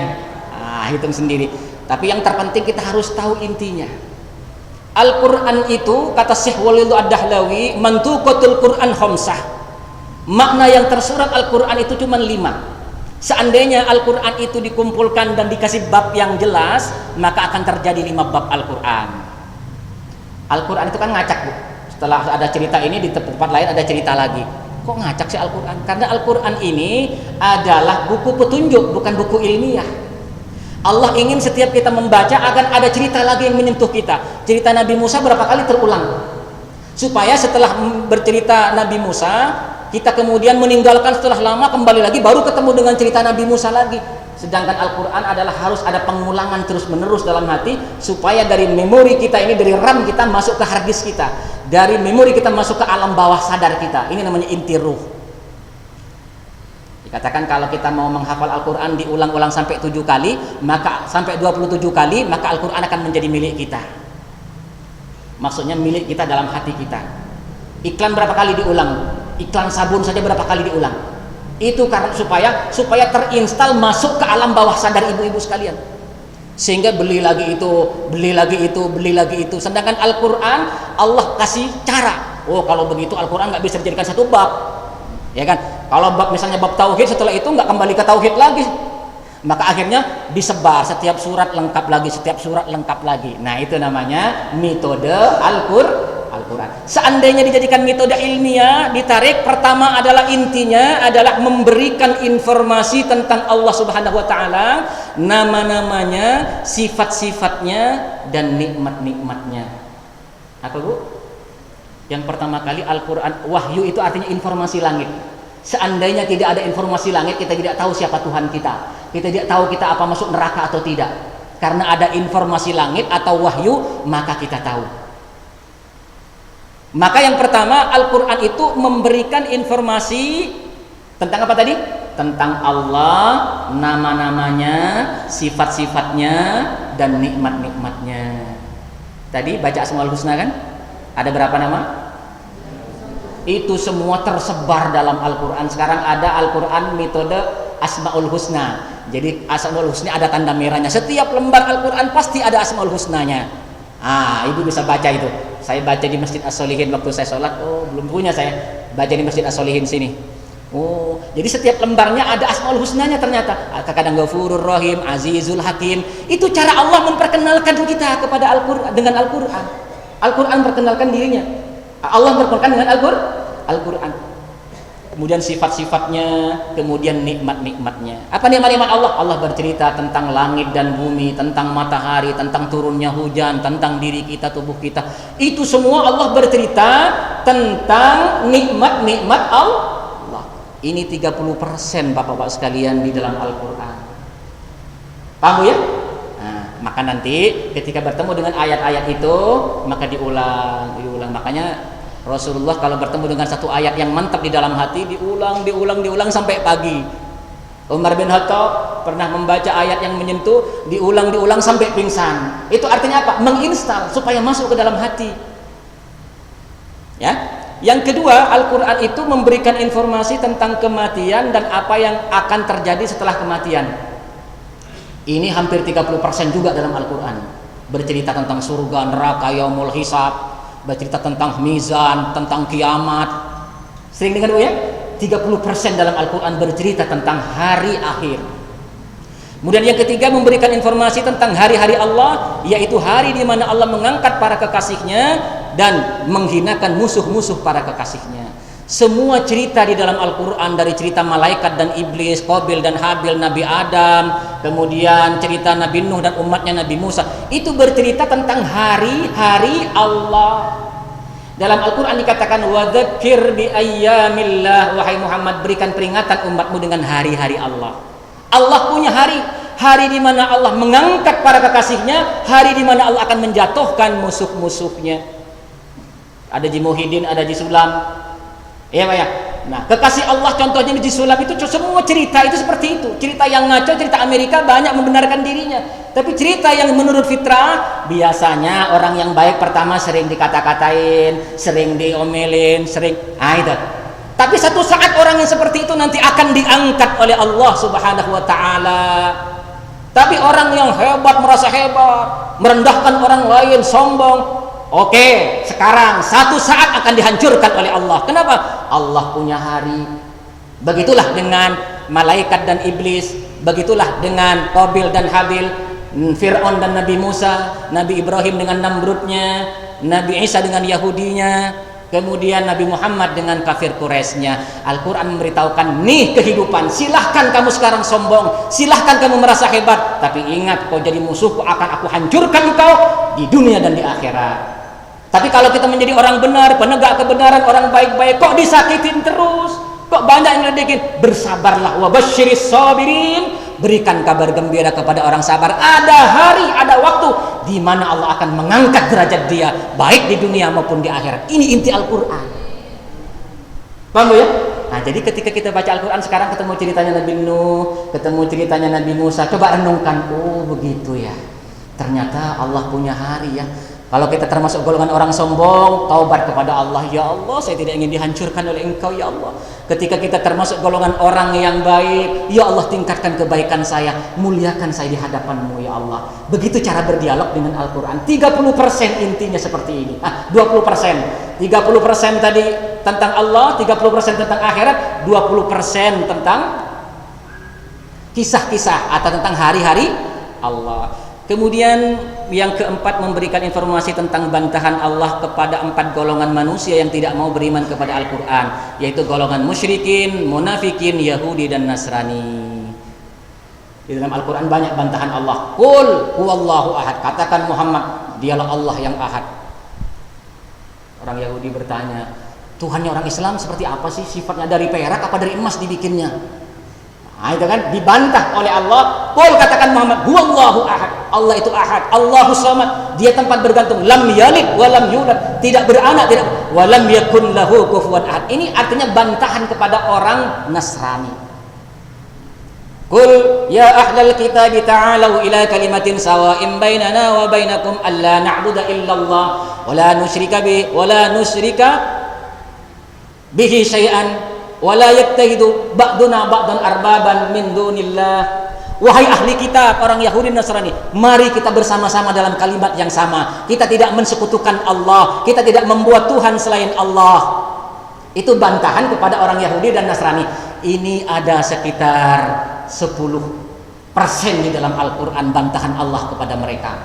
Hitung sendiri. Tapi yang terpenting kita harus tahu intinya. Al-Quran itu, kata Syekh Walid Ad-Dahlawi, mantuqatul Quran khamsah. Makna yang tersurat Al-Quran itu cuma 5. Seandainya Al-Quran itu dikumpulkan dan dikasih bab yang jelas, maka akan terjadi 5 bab Al-Quran. Al-Quran itu kan ngacak, Bu. Setelah ada cerita ini, di tempat lain ada cerita lagi. Kok ngacak sih Al-Quran? Karena Al-Quran ini adalah buku petunjuk, bukan buku ilmiah. Allah ingin setiap kita membaca akan ada cerita lagi yang menyentuh kita. Cerita Nabi Musa berapa kali terulang, supaya setelah bercerita Nabi Musa, kita kemudian meninggalkan setelah lama, kembali lagi baru ketemu dengan cerita Nabi Musa lagi. Sedangkan Al-Quran adalah harus ada pengulangan terus menerus dalam hati, supaya dari memori kita ini, dari RAM kita masuk ke hard disk kita, dari memori kita masuk ke alam bawah sadar kita. Ini namanya inti ruh. Dikatakan kalau kita mau menghafal Al-Quran diulang-ulang sampai 7 kali, maka sampai 27 kali, maka Al-Quran akan menjadi milik kita. Maksudnya milik kita dalam hati kita. Iklan berapa kali diulang? Iklan sabun saja berapa kali diulang? Itu karena supaya terinstal masuk ke alam bawah sadar ibu-ibu sekalian. Sehingga beli lagi itu. Sedangkan Al-Quran Allah kasih cara. Oh, kalau begitu Al-Quran nggak bisa dijadikan satu bab. Ya kan? Kalau bab misalnya bab tauhid, setelah itu nggak kembali ke tauhid lagi. Maka akhirnya disebar, setiap surat lengkap lagi. Nah, itu namanya metode Al-Quran. Seandainya dijadikan metode ilmiah, ditarik, pertama adalah intinya adalah memberikan informasi tentang Allah Subhanahu wa taala, nama-namanya, sifat-sifatnya, dan nikmat-nikmatnya. Apa, Bu? Yang pertama kali Al-Quran, wahyu itu artinya informasi langit. Seandainya tidak ada informasi langit, kita tidak tahu siapa Tuhan kita. Kita tidak tahu kita apa masuk neraka atau tidak. Karena ada informasi langit atau wahyu, maka kita tahu. Maka yang pertama, Al-Quran itu memberikan informasi tentang apa tadi? Tentang Allah, nama-namanya, sifat-sifatnya, dan nikmat-nikmatnya. Tadi baca Asmaul Husna kan? Ada berapa nama? Itu semua tersebar dalam Al-Quran. Sekarang ada Al-Quran metode Asmaul Husna. Jadi Asmaul Husna ada tanda merahnya. Setiap lembar Al-Quran pasti ada Asmaul Husnanya. Ibu bisa baca itu. Saya baca di Masjid As-Solihin waktu saya sholat. Oh, belum punya saya. Baca di Masjid As-Solihin sini. Oh, jadi setiap lembarnya ada Asmaul Husnanya ternyata. Kadang Ghafurur Rahim, Azizul Hakim. Itu cara Allah memperkenalkan kita kepada Al-Quran dengan Al-Quran. Al-Quran memperkenalkan dirinya. Allah memperkenalkan dengan Al-Quran. Kemudian sifat-sifatnya, kemudian nikmat-nikmatnya. Apa nikmat-nikmat Allah? Allah bercerita tentang langit dan bumi, tentang matahari, tentang turunnya hujan, tentang diri kita, tubuh kita. Itu semua Allah bercerita tentang nikmat-nikmat Allah. Ini 30% Bapak-bapak sekalian di dalam Al-Quran. Paham ya? Maka nanti ketika bertemu dengan ayat-ayat itu, maka diulang. Makanya Rasulullah kalau bertemu dengan satu ayat yang mantap di dalam hati, diulang sampai pagi. Umar bin Khattab pernah membaca ayat yang menyentuh, diulang sampai pingsan. Itu artinya apa? Menginstal supaya masuk ke dalam hati. Ya. Yang kedua, Al-Quran itu memberikan informasi tentang kematian dan apa yang akan terjadi setelah kematian. Ini hampir 30% juga dalam Al-Quran. Bercerita tentang surga, neraka, yaumul hisab, bercerita tentang mizan, tentang kiamat. Sering dengar, Bu ya? 30% dalam Al-Quran bercerita tentang hari akhir. Kemudian yang ketiga memberikan informasi tentang hari-hari Allah, yaitu hari di mana Allah mengangkat para kekasihnya dan menghinakan musuh-musuh para kekasihnya. Semua cerita di dalam Al-Quran, dari cerita malaikat dan iblis, Qabil dan Habil, Nabi Adam, kemudian cerita Nabi Nuh dan umatnya Nabi Musa, itu bercerita tentang hari-hari Allah. Dalam Al-Quran dikatakan wadzakir bi ayyamillah, wahai Muhammad berikan peringatan umatmu dengan hari-hari Allah. Allah punya hari di mana Allah mengangkat para kekasihnya, hari di mana Allah akan menjatuhkan musuh-musuhnya. Ada Ji Muhyiddin, ada Ji Sulam, ya Pak ya. Nah, kekasih Allah contohnya Ji Sulam itu semua cerita itu seperti itu. Cerita yang ngaco, cerita Amerika banyak membenarkan dirinya. Tapi cerita yang menurut fitrah, biasanya orang yang baik pertama sering dikata-katain, sering diomelin, itu. Tapi satu saat orang yang seperti itu nanti akan diangkat oleh Allah Subhanahu wa taala. Tapi orang yang hebat, merasa hebat, merendahkan orang lain, sombong, oke, sekarang satu saat akan dihancurkan oleh Allah. Kenapa? Allah punya hari. Begitulah dengan malaikat dan iblis, begitulah dengan Qabil dan Habil, Fir'aun dan Nabi Musa, Nabi Ibrahim dengan Namrudnya, Nabi Isa dengan Yahudinya, kemudian Nabi Muhammad dengan kafir Quraisynya. Al-Quran memberitahukan, nih kehidupan, silahkan kamu sekarang sombong, silahkan kamu merasa hebat, tapi ingat, kau jadi musuhku, akan aku hancurkan kau di dunia dan di akhirat. Tapi kalau kita menjadi orang benar, penegak kebenaran, orang baik-baik, kok disakitin terus, kok banyak yang ngeledekin, bersabarlah, wa basyiris sabirin, berikan kabar gembira kepada orang sabar. Ada hari, ada waktu di mana Allah akan mengangkat derajat dia, baik di dunia maupun di akhirat. Ini inti Al-Quran. Paham ya? Nah, jadi ketika kita baca Al-Quran sekarang ketemu ceritanya Nabi Nuh, ketemu ceritanya Nabi Musa, coba renungkan, oh begitu ya. Ternyata Allah punya hari ya. Kalau kita termasuk golongan orang sombong, taubat kepada Allah. Ya Allah, saya tidak ingin dihancurkan oleh Engkau ya Allah. Ketika kita termasuk golongan orang yang baik, ya Allah tingkatkan kebaikan saya, muliakan saya di hadapan-Mu ya Allah. Begitu cara berdialog dengan Al-Quran. 30% intinya seperti ini. 20%. 30% tadi tentang Allah, 30% tentang akhirat, 20% tentang kisah-kisah atau tentang hari-hari Allah. Kemudian yang keempat memberikan informasi tentang bantahan Allah kepada 4 golongan manusia yang tidak mau beriman kepada Al-Quran, yaitu golongan musyrikin, munafikin, Yahudi dan Nasrani. Di dalam Al-Quran banyak bantahan Allah. Qul huwallahu ahad, katakan Muhammad, dialah Allah yang ahad. Orang Yahudi bertanya, Tuhannya orang Islam seperti apa sih? Sifatnya dari perak apa dari emas dibikinnya? Nah, itu kan dibantah oleh Allah. Qul, katakan Muhammad, huwallahu ahad, Allah itu ahad, Allahus samad, dia tempat bergantung, lam yalid wa lam yulad, tidak beranak, tidak, wa lam yakun lahu kufuwan ahad. Ini artinya bantahan kepada orang Nasrani. Qul ya ahlal kitab ta'alu ila kalimatin sawa'in bainana wa bainakum alla na'budu illallah wa la nusyrika bihi syai'an wala yattahidu ba'duna ba'dan arbaban min dunillah. Wahai ahli kitab, orang Yahudi dan Nasrani, mari kita bersama-sama dalam kalimat yang sama. Kita tidak mensekutukan Allah, kita tidak membuat Tuhan selain Allah. Itu bantahan kepada orang Yahudi dan Nasrani. Ini ada sekitar 10% di dalam Al-Quran bantahan Allah kepada mereka.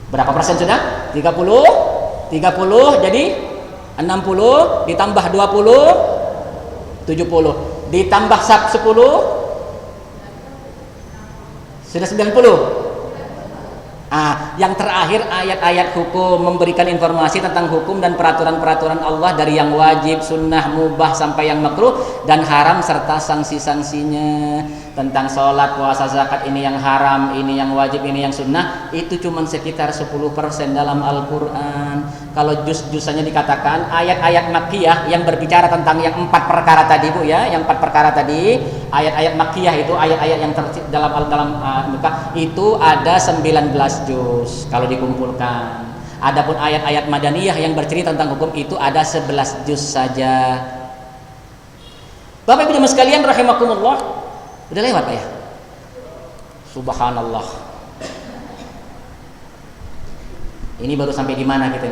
Berapa persen sudah? 30 jadi 60 ditambah 20 70, ditambah 10 sudah 90. Yang terakhir ayat-ayat hukum, memberikan informasi tentang hukum dan peraturan-peraturan Allah, dari yang wajib, sunnah, mubah sampai yang makruh dan haram serta sanksi-sanksinya. Tentang sholat, puasa, zakat, ini yang haram, ini yang wajib, ini yang sunnah. Itu cuma sekitar 10% dalam Al-Quran. Kalau juz-juzannya dikatakan ayat-ayat makkiyah yang berbicara tentang yang 4 perkara tadi, Bu ya, yang 4 perkara tadi, ayat-ayat makkiyah itu ayat-ayat yang dalam itu ada 19 juz kalau dikumpulkan. Adapun ayat-ayat madaniyah yang bercerita tentang hukum itu ada 11 juz saja. Bapak Ibu jemaah sekalian rahimakumullah, udah lewat Pak ya? Subhanallah. Ini baru sampai di mana kita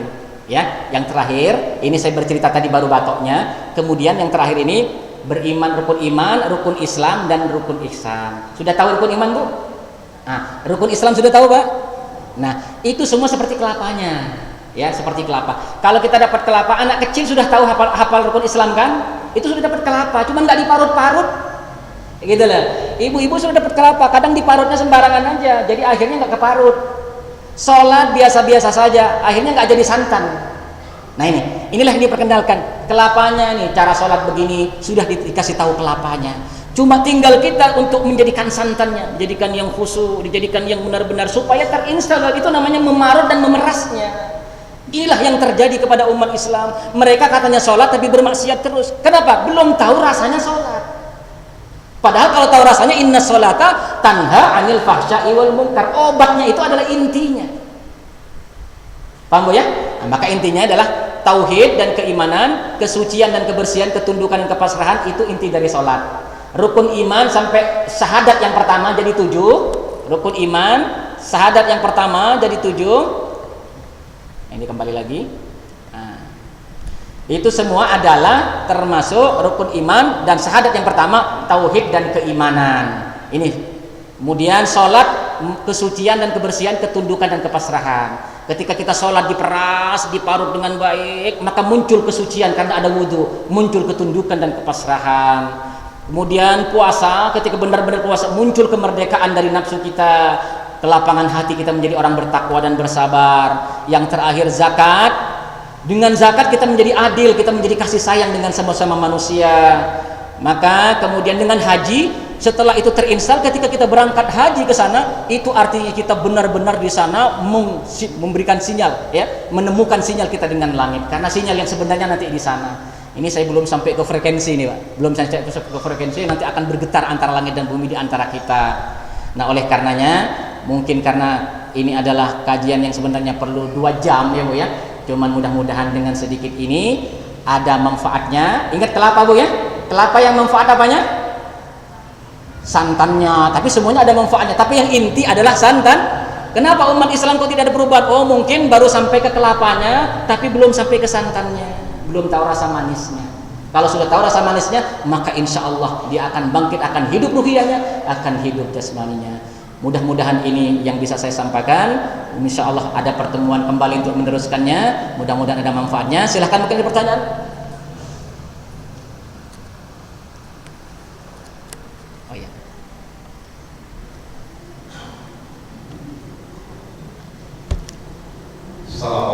ya? Yang terakhir ini saya bercerita tadi baru batoknya. Kemudian yang terakhir ini beriman, rukun iman, rukun Islam, dan rukun ihsan. Sudah tahu rukun iman, Bu? Nah, rukun Islam sudah tahu, Pak? Nah, itu semua seperti kelapanya. Ya, seperti kelapa. Kalau kita dapat kelapa, anak kecil sudah tahu hafal rukun Islam kan? Itu sudah dapat kelapa, cuma nggak diparut-parut. Gitu lah. Ibu-ibu sudah dapat kelapa, kadang diparutnya sembarangan aja, jadi akhirnya nggak keparut. Sholat biasa-biasa saja, akhirnya nggak jadi santan. Nah inilah yang diperkenalkan kelapanya nih, cara sholat begini sudah dikasih tahu kelapanya. Cuma tinggal kita untuk menjadikan santannya, menjadikan yang khusyuk, dijadikan yang benar-benar supaya terinstal. Itu namanya memarut dan memerasnya. Inilah yang terjadi kepada umat Islam. Mereka katanya sholat tapi bermaksiat terus. Kenapa? Belum tahu rasanya sholat. Padahal kalau tahu rasanya, inna sholata tanha anil fahsya'i wal munkar. Obatnya itu adalah intinya. Paham Bu ya? Nah, maka intinya adalah tauhid dan keimanan, kesucian dan kebersihan, ketundukan dan kepasrahan, itu inti dari sholat. Rukun iman sampai syahadat yang pertama jadi 7. Rukun iman, syahadat yang pertama jadi 7. Ini kembali lagi. Nah, itu semua adalah termasuk rukun iman dan syahadat yang pertama, tauhid dan keimanan. Ini. Kemudian sholat, kesucian dan kebersihan, ketundukan dan kepasrahan. Ketika kita sholat diperas, diparut dengan baik, maka muncul kesucian karena ada wudhu, muncul ketundukan dan kepasrahan. Kemudian puasa, ketika benar-benar puasa, muncul kemerdekaan dari nafsu kita, kelapangan hati kita menjadi orang bertakwa dan bersabar. Yang terakhir zakat. Dengan zakat kita menjadi adil, kita menjadi kasih sayang dengan sama-sama manusia. Maka kemudian dengan haji, setelah itu terinstal, ketika kita berangkat haji ke sana, itu artinya kita benar-benar di sana memberikan sinyal, ya, menemukan sinyal kita dengan langit. Karena sinyal yang sebenarnya nanti di sana. Ini saya belum sampai ke frekuensi nih, Pak. Belum sampai ke frekuensi, nanti akan bergetar antara langit dan bumi di antara kita. Nah, oleh karenanya, mungkin karena ini adalah kajian yang sebenarnya perlu 2 jam ya Bu ya. Cuman mudah-mudahan dengan sedikit ini ada manfaatnya. Ingat kelapa Bu ya. Kelapa yang manfaat apanya? Santannya. Tapi semuanya ada manfaatnya. Tapi yang inti adalah santan. Kenapa umat Islam kok tidak ada perubahan? Oh, mungkin baru sampai ke kelapanya, tapi belum sampai ke santannya. Belum tahu rasa manisnya. Kalau sudah tahu rasa manisnya, maka insya Allah dia akan bangkit, akan hidup ruhiyahnya, akan hidup jasmaninya. Mudah-mudahan ini yang bisa saya sampaikan. Insya Allah ada pertemuan kembali untuk meneruskannya. Mudah-mudahan ada manfaatnya. Silahkan mungkin ada pertanyaan. Oh ya. Salam.